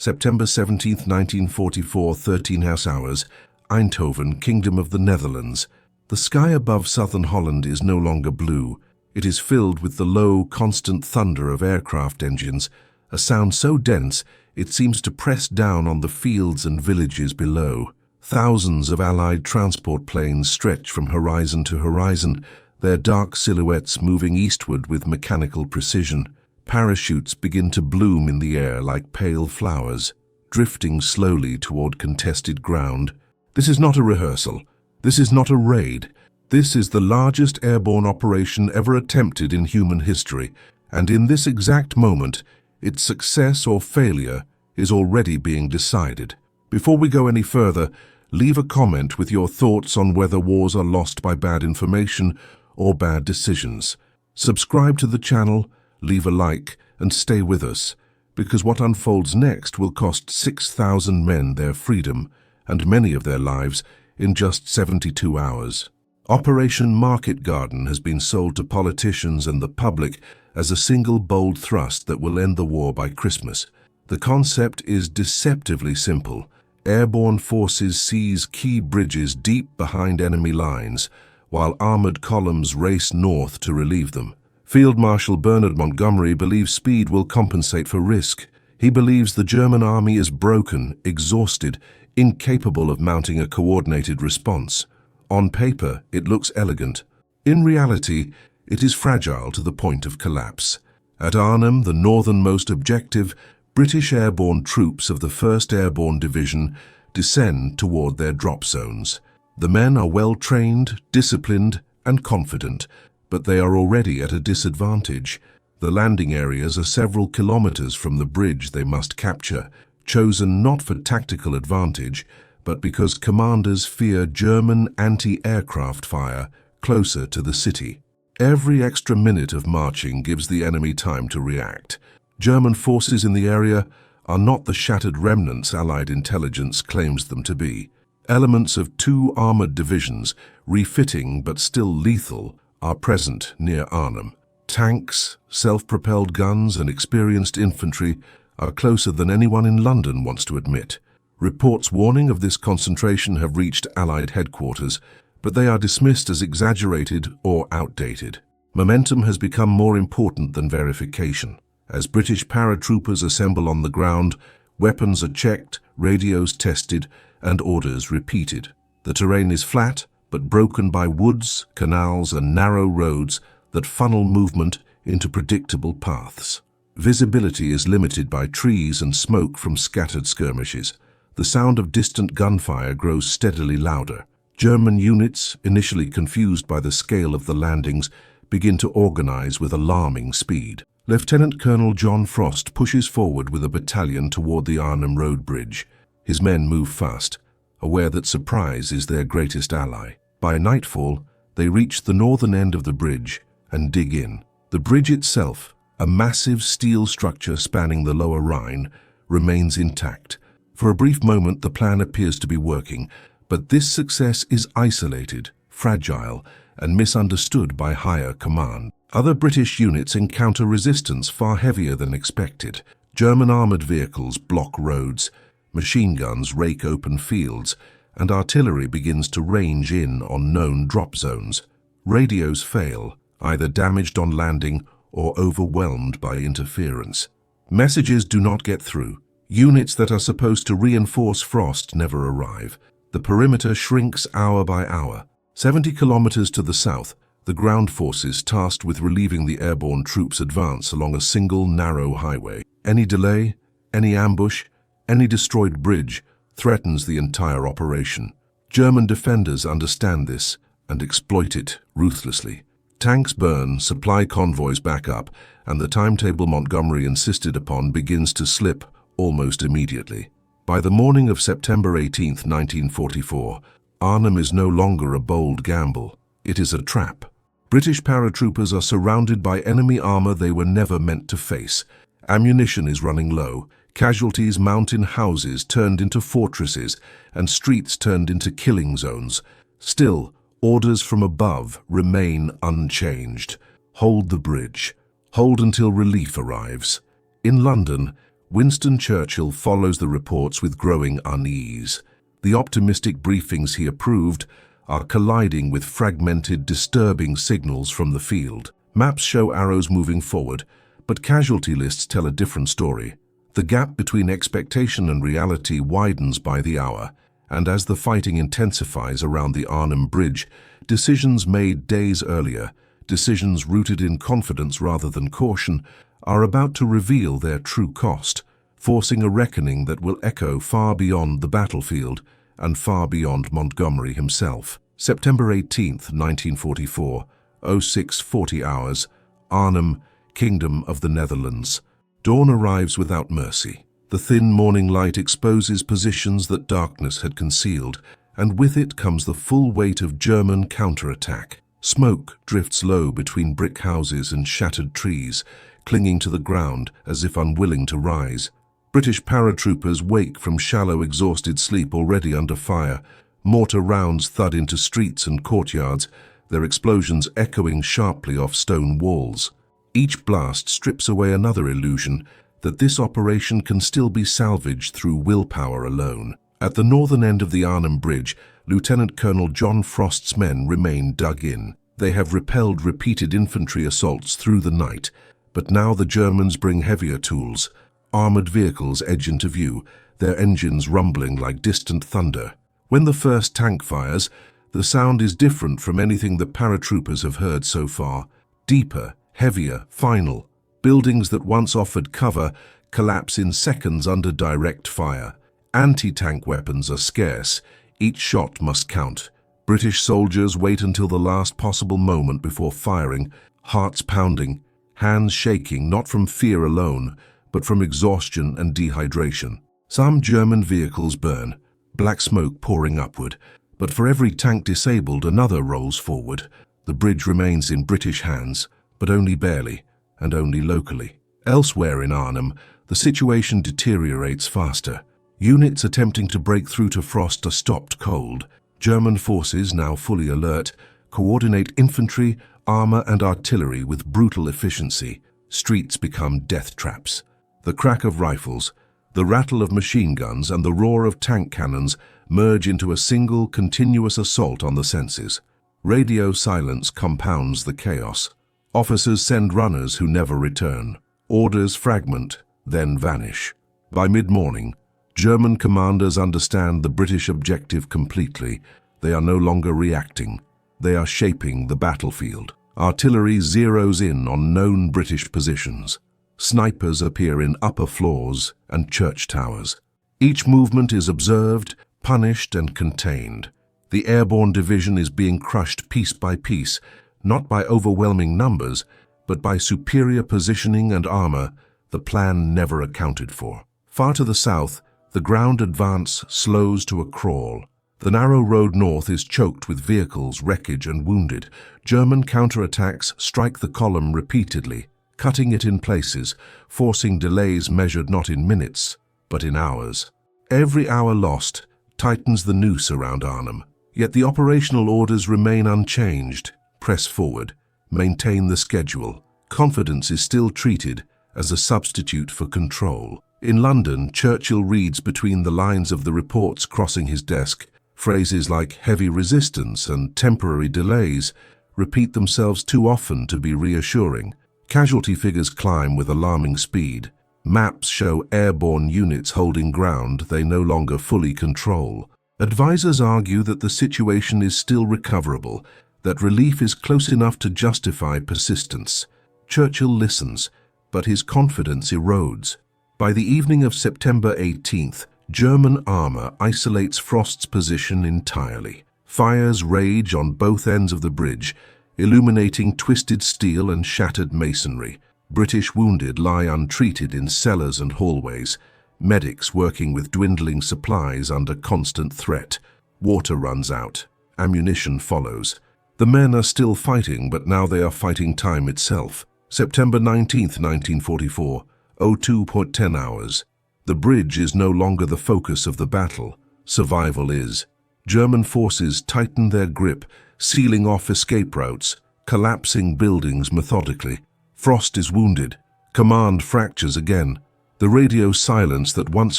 September 17, 1944, 13 hours, Eindhoven, Kingdom of the Netherlands. The sky above southern Holland is no longer blue. It is filled with the low, constant thunder of aircraft engines, a sound so dense it seems to press down on the fields and villages below. Thousands of Allied transport planes stretch from horizon to horizon, their dark silhouettes moving eastward with mechanical precision. Parachutes begin to bloom in the air like pale flowers, drifting slowly toward contested ground. This is not a rehearsal. This is not a raid. This is the largest airborne operation ever attempted in human history, and in this exact moment, its success or failure is already being decided. Before we go any further, leave a comment with your thoughts on whether wars are lost by bad information or bad decisions. Subscribe to the channel, leave a like, and stay with us, because what unfolds next will cost 6,000 men their freedom and many of their lives in just 72 hours. Operation Market Garden has been sold to politicians and the public as a single bold thrust that will end the war by Christmas. The concept is deceptively simple. Airborne forces seize key bridges deep behind enemy lines, while armored columns race north to relieve them. Field Marshal Bernard Montgomery believes speed will compensate for risk. He believes the German army is broken, exhausted, incapable of mounting a coordinated response. On paper, it looks elegant. In reality, it is fragile to the point of collapse. At Arnhem, the northernmost objective, British airborne troops of the 1st Airborne Division descend toward their drop zones. The men are well-trained, disciplined, and confident, but they are already at a disadvantage. The landing areas are several kilometers from the bridge they must capture, chosen not for tactical advantage, but because commanders fear German anti-aircraft fire closer to the city. Every extra minute of marching gives the enemy time to react. German forces in the area are not the shattered remnants Allied intelligence claims them to be. Elements of 2 armored divisions, refitting but still lethal, are present near Arnhem. Tanks, self-propelled guns, and experienced infantry are closer than anyone in London wants to admit. Reports warning of this concentration have reached Allied headquarters, but they are dismissed as exaggerated or outdated. Momentum has become more important than verification. As British paratroopers assemble on the ground, weapons are checked, radios tested, and orders repeated. The terrain is flat, but broken by woods, canals, and narrow roads that funnel movement into predictable paths. Visibility is limited by trees and smoke from scattered skirmishes. The sound of distant gunfire grows steadily louder. German units, initially confused by the scale of the landings, begin to organize with alarming speed. Lieutenant Colonel John Frost pushes forward with a battalion toward the Arnhem Road Bridge. His men move fast, aware that surprise is their greatest ally. By nightfall, they reach the northern end of the bridge and dig in. The bridge itself, a massive steel structure spanning the lower Rhine, remains intact. For a brief moment, the plan appears to be working, but this success is isolated, fragile, and misunderstood by higher command. Other British units encounter resistance far heavier than expected. German armored vehicles block roads, machine guns rake open fields, and artillery begins to range in on known drop zones. Radios fail, either damaged on landing or overwhelmed by interference. Messages do not get through. Units that are supposed to reinforce Frost never arrive. The perimeter shrinks hour by hour. 70 kilometers to the south, the ground forces tasked with relieving the airborne troops advance along a single narrow highway. Any delay, any ambush, any destroyed bridge threatens the entire operation. German defenders understand this and exploit it ruthlessly. Tanks burn, supply convoys back up, and the timetable Montgomery insisted upon begins to slip almost immediately. By the morning of September 18, 1944, Arnhem is no longer a bold gamble. It is a trap. British paratroopers are surrounded by enemy armor they were never meant to face. Ammunition is running low. Casualties mount in houses turned into fortresses and streets turned into killing zones. Still, orders from above remain unchanged. Hold the bridge. Hold until relief arrives. In London, Winston Churchill follows the reports with growing unease. The optimistic briefings he approved are colliding with fragmented, disturbing signals from the field. Maps show arrows moving forward, but casualty lists tell a different story. The gap between expectation and reality widens by the hour, and as the fighting intensifies around the Arnhem Bridge, decisions made days earlier, decisions rooted in confidence rather than caution, are about to reveal their true cost, forcing a reckoning that will echo far beyond the battlefield and far beyond Montgomery himself. September 18, 1944, 06:40 hours, Arnhem, Kingdom of the Netherlands. Dawn arrives without mercy. The thin morning light exposes positions that darkness had concealed, and with it comes the full weight of German counterattack. Smoke drifts low between brick houses and shattered trees, clinging to the ground as if unwilling to rise. British paratroopers wake from shallow, exhausted sleep already under fire. Mortar rounds thud into streets and courtyards, their explosions echoing sharply off stone walls. Each blast strips away another illusion that this operation can still be salvaged through willpower alone. At the northern end of the Arnhem Bridge, Lieutenant Colonel John Frost's men remain dug in. They have repelled repeated infantry assaults through the night, but now the Germans bring heavier tools. Armored vehicles edge into view, their engines rumbling like distant thunder. When the first tank fires, the sound is different from anything the paratroopers have heard so far. Deeper, heavier, final. Buildings that once offered cover collapse in seconds under direct fire. Anti-tank weapons are scarce. Each shot must count. British soldiers wait until the last possible moment before firing, hearts pounding, hands shaking not from fear alone, but from exhaustion and dehydration. Some German vehicles burn, black smoke pouring upward, but for every tank disabled, another rolls forward. The bridge remains in British hands, but only barely, and only locally. Elsewhere in Arnhem, the situation deteriorates faster. Units attempting to break through to Frost are stopped cold. German forces, now fully alert, coordinate infantry, armor and artillery with brutal efficiency. Streets become death traps. The crack of rifles, the rattle of machine guns and the roar of tank cannons merge into a single, continuous assault on the senses. Radio silence compounds the chaos. Officers send runners who never return. Orders fragment, then vanish. By mid-morning, German commanders understand the British objective completely. They are no longer reacting. They are shaping the battlefield. Artillery zeroes in on known British positions. Snipers appear in upper floors and church towers. Each movement is observed, punished, and contained. The airborne division is being crushed piece by piece, not by overwhelming numbers, but by superior positioning and armor the plan never accounted for. Far to the south, the ground advance slows to a crawl. The narrow road north is choked with vehicles, wreckage, and wounded. German counterattacks strike the column repeatedly, cutting it in places, forcing delays measured not in minutes, but in hours. Every hour lost tightens the noose around Arnhem. Yet the operational orders remain unchanged. Press forward, maintain the schedule. Confidence is still treated as a substitute for control. In London, Churchill reads between the lines of the reports crossing his desk. Phrases like heavy resistance and temporary delays repeat themselves too often to be reassuring. Casualty figures climb with alarming speed. Maps show airborne units holding ground they no longer fully control. Advisors argue that the situation is still recoverable, that relief is close enough to justify persistence. Churchill listens, but his confidence erodes. By the evening of September 18th, German armor isolates Frost's position entirely. Fires rage on both ends of the bridge, illuminating twisted steel and shattered masonry. British wounded lie untreated in cellars and hallways, medics working with dwindling supplies under constant threat. Water runs out. Ammunition follows. The men are still fighting, but now they are fighting time itself. September 19th, 1944, 02:10 hours. The bridge is no longer the focus of the battle. Survival is. German forces tighten their grip, sealing off escape routes, collapsing buildings methodically. Frost is wounded. Command fractures again. The radio silence that once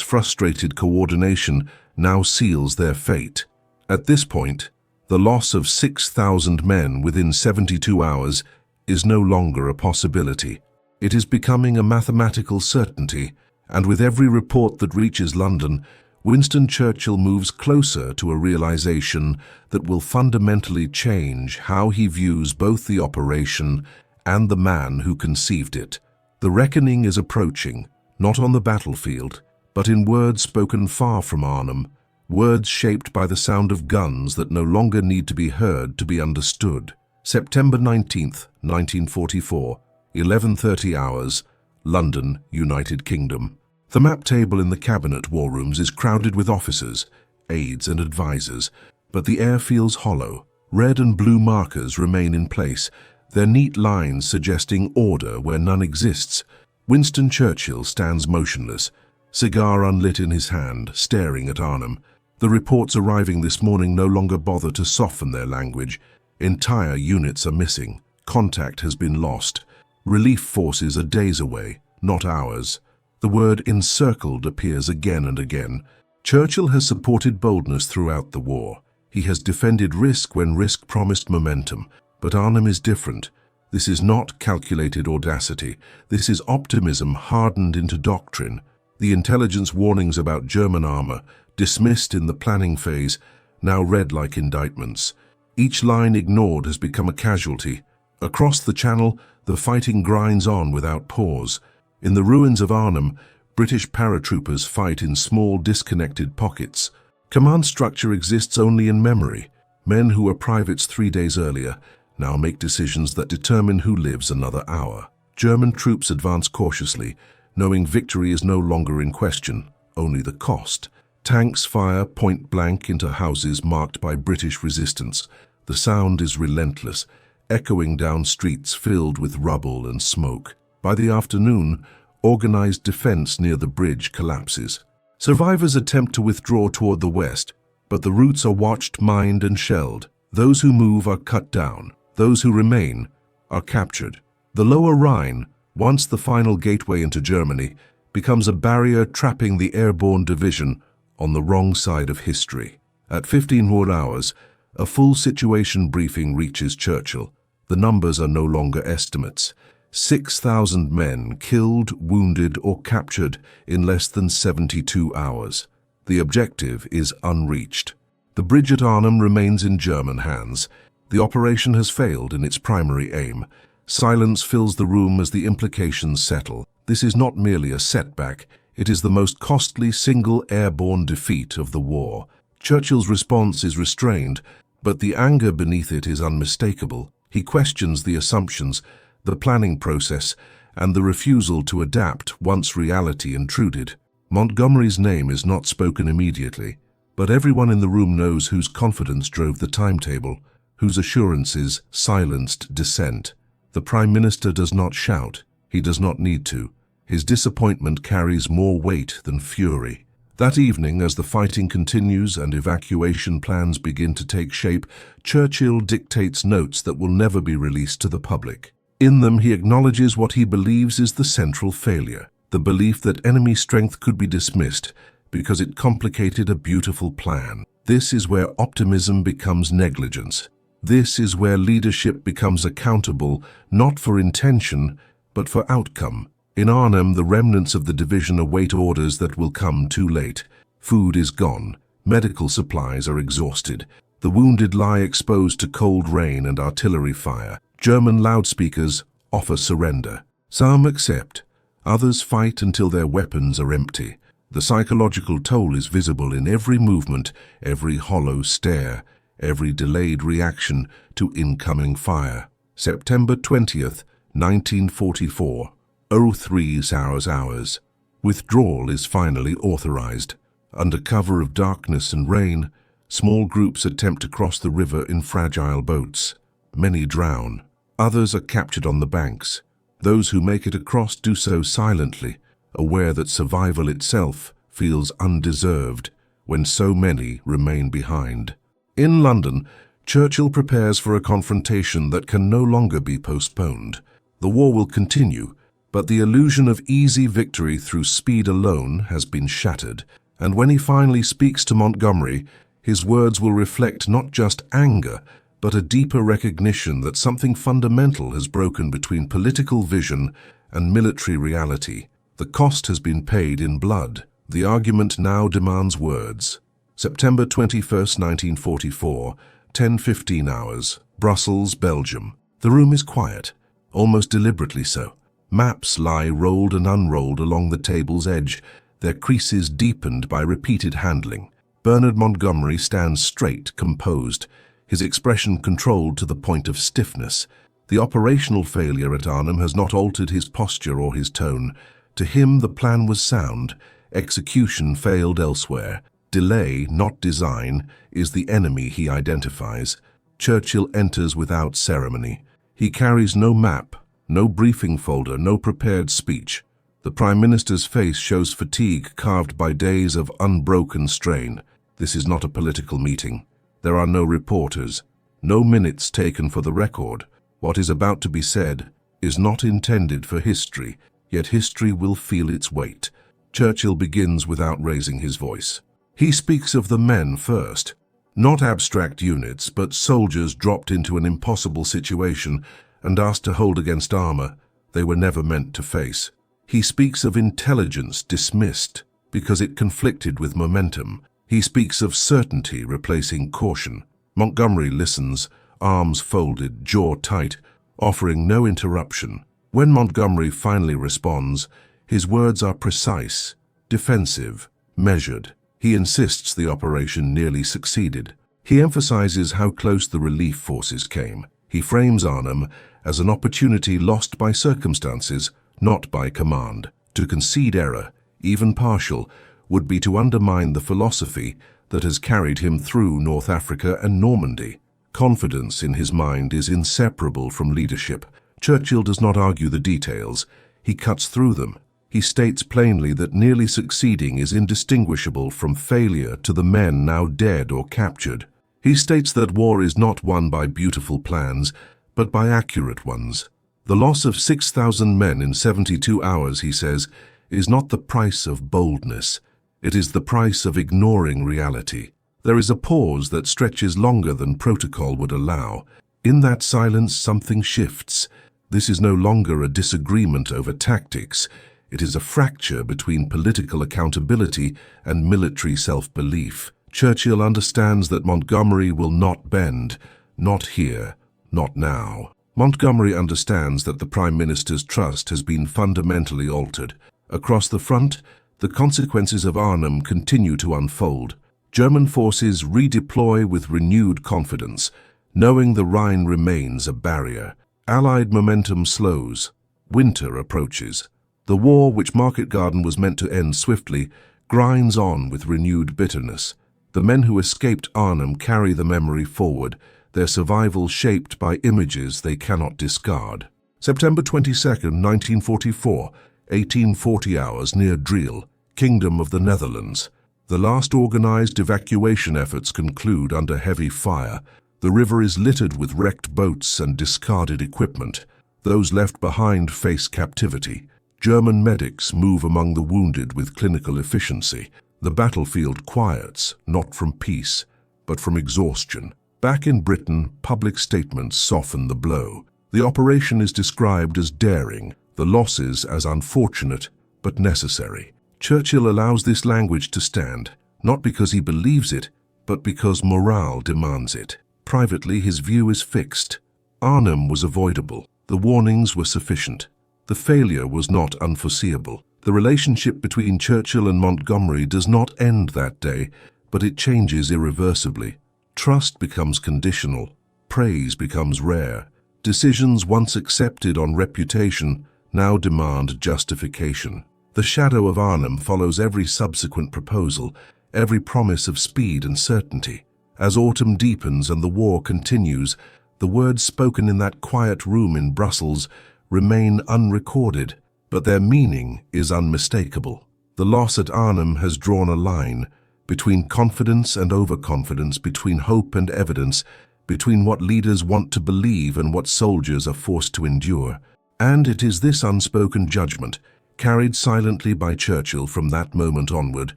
frustrated coordination now seals their fate. At this point, the loss of 6,000 men within 72 hours is no longer a possibility. It is becoming a mathematical certainty, and with every report that reaches London, Winston Churchill moves closer to a realization that will fundamentally change how he views both the operation and the man who conceived it. The reckoning is approaching, not on the battlefield, but in words spoken far from Arnhem, words shaped by the sound of guns that no longer need to be heard to be understood. September 19th, 1944, 11:30 hours, London, United Kingdom. The map table in the cabinet war rooms is crowded with officers, aides and advisors, but the air feels hollow. Red and blue markers remain in place, their neat lines suggesting order where none exists. Winston Churchill stands motionless, cigar unlit in his hand, staring at Arnhem. The reports arriving this morning no longer bother to soften their language. Entire units are missing. Contact has been lost. Relief forces are days away, not hours. The word encircled appears again and again. Churchill has supported boldness throughout the war. He has defended risk when risk promised momentum. But Arnhem is different. This is not calculated audacity. This is optimism hardened into doctrine. The intelligence warnings about German armor, dismissed in the planning phase, now read like indictments. Each line ignored has become a casualty. Across the Channel, the fighting grinds on without pause. In the ruins of Arnhem, British paratroopers fight in small, disconnected pockets. Command structure exists only in memory. Men who were privates 3 days earlier now make decisions that determine who lives another hour. German troops advance cautiously, knowing victory is no longer in question, only the cost. Tanks fire point blank into houses marked by British resistance. The sound is relentless, echoing down streets filled with rubble and smoke. By the afternoon, organized defense near the bridge collapses. Survivors attempt to withdraw toward the west, but the routes are watched, mined, and shelled. Those who move are cut down. Those who remain are captured. The Lower Rhine, once the final gateway into Germany, becomes a barrier trapping the airborne division on the wrong side of history. At 15 hours, a full situation briefing reaches Churchill. The numbers are no longer estimates. 6,000 men killed, wounded, or captured in less than 72 hours. The objective is unreached. The bridge at Arnhem remains in German hands. The operation has failed in its primary aim. Silence fills the room as the implications settle. This is not merely a setback, it is the most costly single airborne defeat of the war. Churchill's response is restrained, but the anger beneath it is unmistakable. He questions the assumptions, the planning process, and the refusal to adapt once reality intruded. Montgomery's name is not spoken immediately, but everyone in the room knows whose confidence drove the timetable, whose assurances silenced dissent. The Prime Minister does not shout. He does not need to. His disappointment carries more weight than fury. That evening, as the fighting continues and evacuation plans begin to take shape, Churchill dictates notes that will never be released to the public. In them, he acknowledges what he believes is the central failure, the belief that enemy strength could be dismissed because it complicated a beautiful plan. This is where optimism becomes negligence. This is where leadership becomes accountable not for intention, but for outcome. In Arnhem, the remnants of the division await orders that will come too late. Food is gone. Medical supplies are exhausted. The wounded lie exposed to cold rain and artillery fire. German loudspeakers offer surrender. Some accept. Others fight until their weapons are empty. The psychological toll is visible in every movement, every hollow stare, every delayed reaction to incoming fire. September 20th, 1944. 03 hours. Withdrawal is finally authorized. Under cover of darkness and rain, small groups attempt to cross the river in fragile boats. Many drown. Others are captured on the banks. Those who make it across do so silently, aware that survival itself feels undeserved when so many remain behind. In London, Churchill prepares for a confrontation that can no longer be postponed. The war will continue, But the illusion of easy victory through speed alone has been shattered, and when he finally speaks to Montgomery, his words will reflect not just anger, but a deeper recognition that something fundamental has broken between political vision and military reality. The cost has been paid in blood. The argument now demands words. September 21st, 1944, 10:15 hours, Brussels, Belgium. The room is quiet, almost deliberately so. Maps lie rolled and unrolled along the table's edge, their creases deepened by repeated handling. Bernard Montgomery stands straight, composed, his expression controlled to the point of stiffness. The operational failure at Arnhem has not altered his posture or his tone. To him, the plan was sound. Execution failed elsewhere. Delay, not design, is the enemy he identifies. Churchill enters without ceremony. He carries no map, no briefing folder, no prepared speech. The Prime Minister's face shows fatigue carved by days of unbroken strain. This is not a political meeting. There are no reporters, no minutes taken for the record. What is about to be said is not intended for history, yet history will feel its weight. Churchill begins without raising his voice. He speaks of the men first. Not abstract units, but soldiers dropped into an impossible situation and asked to hold against armor they were never meant to face. He speaks of intelligence dismissed because it conflicted with momentum. He speaks of certainty replacing caution. Montgomery listens, arms folded, jaw tight, offering no interruption. When Montgomery finally responds, his words are precise, defensive, measured. He insists the operation nearly succeeded. He emphasizes how close the relief forces came. He frames Arnhem as an opportunity lost by circumstances, not by command. To concede error, even partial, would be to undermine the philosophy that has carried him through North Africa and Normandy. Confidence in his mind is inseparable from leadership. Churchill does not argue the details. He cuts through them. He states plainly that nearly succeeding is indistinguishable from failure to the men now dead or captured. He states that war is not won by beautiful plans, but by accurate ones. The loss of 6,000 men in 72 hours, he says, is not the price of boldness. It is the price of ignoring reality. There is a pause that stretches longer than protocol would allow. In that silence, something shifts. This is no longer a disagreement over tactics. It is a fracture between political accountability and military self-belief. Churchill understands that Montgomery will not bend, not here, not now. Montgomery understands that the Prime Minister's trust has been fundamentally altered. Across the front, the consequences of Arnhem continue to unfold. German forces redeploy with renewed confidence, knowing the Rhine remains a barrier. Allied momentum slows. Winter approaches. The war, which Market Garden was meant to end swiftly, grinds on with renewed bitterness. The men who escaped Arnhem carry the memory forward, their survival shaped by images they cannot discard. September 22nd, 1944, 1840 hours near Driel, Kingdom of the Netherlands. The last organized evacuation efforts conclude under heavy fire. The river is littered with wrecked boats and discarded equipment. Those left behind face captivity. German medics move among the wounded with clinical efficiency. The battlefield quiets, not from peace, but from exhaustion. Back in Britain, public statements soften the blow. The operation is described as daring, the losses as unfortunate, but necessary. Churchill allows this language to stand, not because he believes it, but because morale demands it. Privately, his view is fixed. Arnhem was avoidable. The warnings were sufficient. The failure was not unforeseeable. The relationship between Churchill and Montgomery does not end that day, but it changes irreversibly. Trust becomes conditional. Praise becomes rare. Decisions once accepted on reputation now demand justification. The shadow of Arnhem follows every subsequent proposal, every promise of speed and certainty. As autumn deepens and the war continues, the words spoken in that quiet room in Brussels remain unrecorded, but their meaning is unmistakable. The loss at Arnhem has drawn a line between confidence and overconfidence, between hope and evidence, between what leaders want to believe and what soldiers are forced to endure. And it is this unspoken judgment, carried silently by Churchill from that moment onward,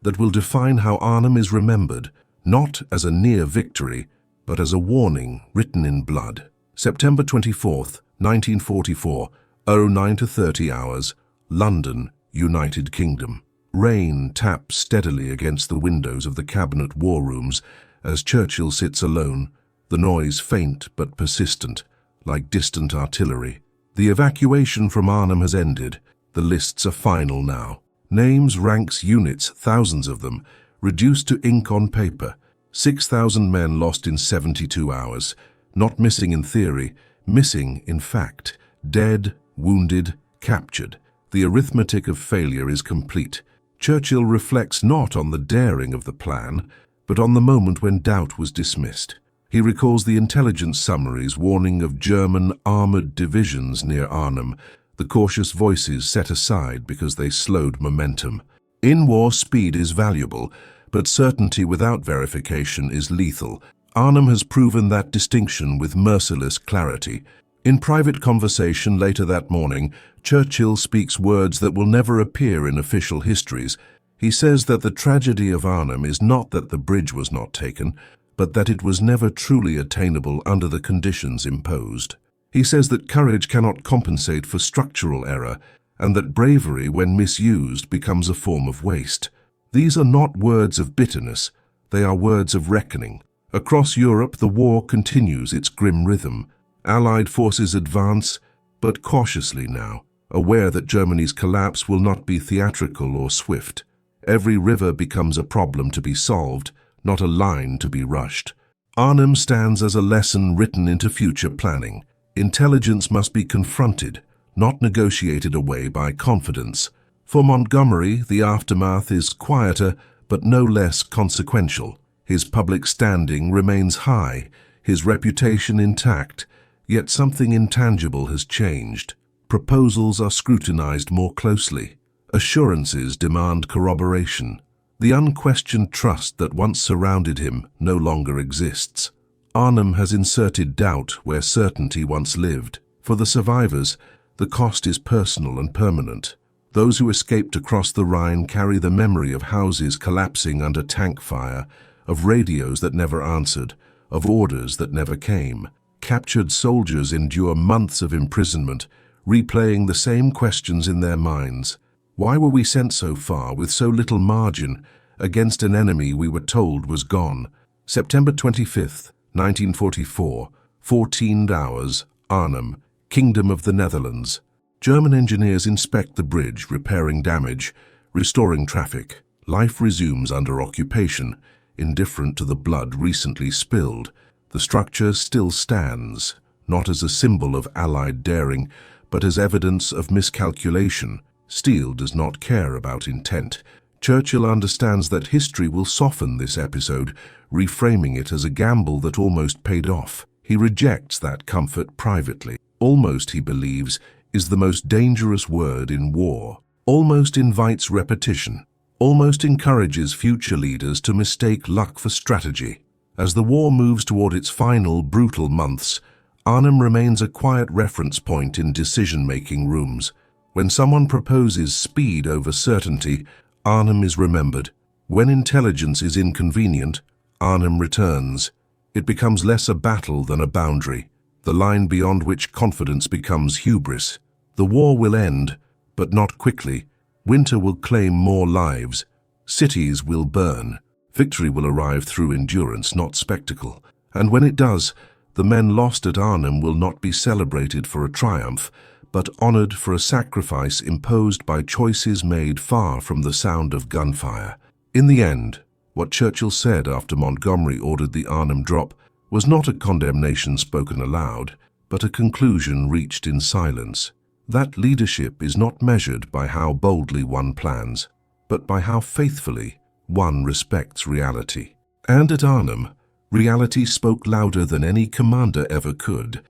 that will define how Arnhem is remembered, not as a near victory, but as a warning written in blood. September 24th, 1944, 09 to 30 hours, London, United Kingdom. Rain taps steadily against the windows of the cabinet war rooms as Churchill sits alone, the noise faint but persistent, like distant artillery. The evacuation from Arnhem has ended. The lists are final now. Names, ranks, units, thousands of them, reduced to ink on paper. 6,000 men lost in 72 hours. Not missing in theory, missing in fact. Dead, wounded, captured. The arithmetic of failure is complete. Churchill reflects not on the daring of the plan, but on the moment when doubt was dismissed. He recalls the intelligence summaries warning of German armored divisions near Arnhem, the cautious voices set aside because they slowed momentum. In war, speed is valuable, but certainty without verification is lethal. Arnhem has proven that distinction with merciless clarity. In private conversation later that morning, Churchill speaks words that will never appear in official histories. He says that the tragedy of Arnhem is not that the bridge was not taken, but that it was never truly attainable under the conditions imposed. He says that courage cannot compensate for structural error, and that bravery, when misused, becomes a form of waste. These are not words of bitterness, they are words of reckoning. Across Europe, the war continues its grim rhythm. Allied forces advance, but cautiously now, aware that Germany's collapse will not be theatrical or swift. Every river becomes a problem to be solved, not a line to be rushed. Arnhem stands as a lesson written into future planning. Intelligence must be confronted, not negotiated away by confidence. For Montgomery, the aftermath is quieter, but no less consequential. His public standing remains high, his reputation intact, yet something intangible has changed. Proposals are scrutinized more closely. Assurances demand corroboration. The unquestioned trust that once surrounded him no longer exists. Arnhem has inserted doubt where certainty once lived. For the survivors, the cost is personal and permanent. Those who escaped across the Rhine carry the memory of houses collapsing under tank fire, of radios that never answered, of orders that never came. Captured soldiers endure months of imprisonment, replaying the same questions in their minds. Why were we sent so far with so little margin against an enemy we were told was gone? September 25th, 1944, 14 hours, Arnhem, Kingdom of the Netherlands. German engineers inspect the bridge, repairing damage, restoring traffic. Life resumes under occupation, indifferent to the blood recently spilled. The structure still stands, not as a symbol of Allied daring, but as evidence of miscalculation. Steel does not care about intent. Churchill understands that history will soften this episode, reframing it as a gamble that almost paid off. He rejects that comfort privately. Almost, he believes, is the most dangerous word in war. Almost invites repetition. Almost encourages future leaders to mistake luck for strategy. As the war moves toward its final, brutal months, Arnhem remains a quiet reference point in decision-making rooms. When someone proposes speed over certainty, Arnhem is remembered. When intelligence is inconvenient, Arnhem returns. It becomes less a battle than a boundary, the line beyond which confidence becomes hubris. The war will end, but not quickly. Winter will claim more lives. Cities will burn. Victory will arrive through endurance, not spectacle. And when it does, the men lost at Arnhem will not be celebrated for a triumph, but honored for a sacrifice imposed by choices made far from the sound of gunfire. In the end, what Churchill said after Montgomery ordered the Arnhem drop was not a condemnation spoken aloud, but a conclusion reached in silence. That leadership is not measured by how boldly one plans, but by how faithfully one respects reality. And at Arnhem, reality spoke louder than any commander ever could.